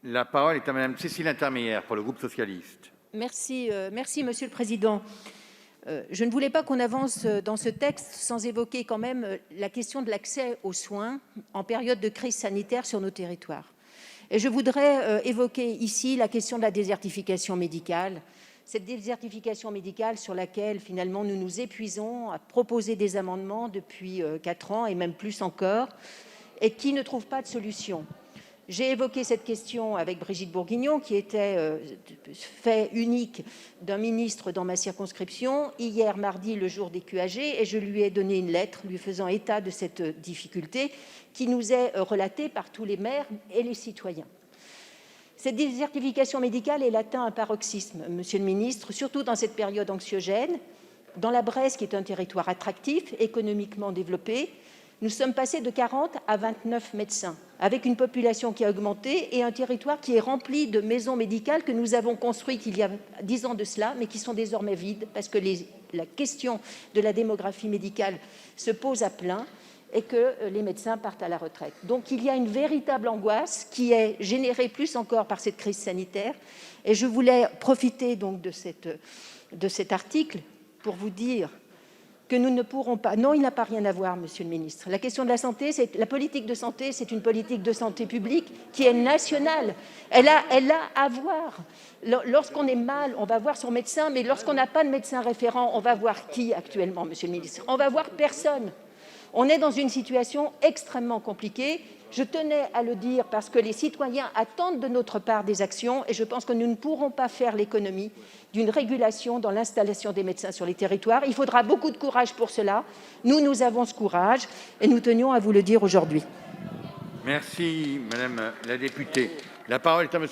La parole est à Madame Cécile Intermédiaire pour le groupe socialiste. Merci, Monsieur le Président. Je ne voulais pas qu'on avance dans ce texte sans évoquer quand même la question de l'accès aux soins en période de crise sanitaire sur nos territoires. Et je voudrais évoquer ici la question de la désertification médicale. Cette désertification médicale sur laquelle finalement nous nous épuisons à proposer des amendements depuis 4 ans et même plus encore, et qui ne trouve pas de solution. J'ai évoqué cette question avec Brigitte Bourguignon, qui était fait unique d'un ministre dans ma circonscription, hier mardi, le jour des QAG, et je lui ai donné une lettre lui faisant état de cette difficulté qui nous est relatée par tous les maires et les citoyens. Cette désertification médicale, elle atteint un paroxysme, monsieur le ministre, surtout dans cette période anxiogène. Dans la Bresse, qui est un territoire attractif, économiquement développé, nous sommes passés de 40 à 29 médecins, avec une population qui a augmenté et un territoire qui est rempli de maisons médicales que nous avons construites il y a 10 ans de cela, mais qui sont désormais vides parce que la question de la démographie médicale se pose à plein et que les médecins partent à la retraite. Donc il y a une véritable angoisse qui est générée plus encore par cette crise sanitaire. Et je voulais profiter donc de cet article pour vous dire que nous ne pourrons pas... Non, il n'a pas rien à voir, monsieur le ministre. La question de la santé, la politique de santé, c'est une politique de santé publique qui est nationale. Elle a à voir. Lorsqu'on est mal, on va voir son médecin, mais lorsqu'on n'a pas de médecin référent, on va voir qui actuellement, monsieur le ministre? On va voir personne. On est dans une situation extrêmement compliquée. Je tenais à le dire parce que les citoyens attendent de notre part des actions et je pense que nous ne pourrons pas faire l'économie d'une régulation dans l'installation des médecins sur les territoires. Il faudra beaucoup de courage pour cela. Nous avons ce courage et nous tenions à vous le dire aujourd'hui. Merci, Madame la députée. La parole est à Monsieur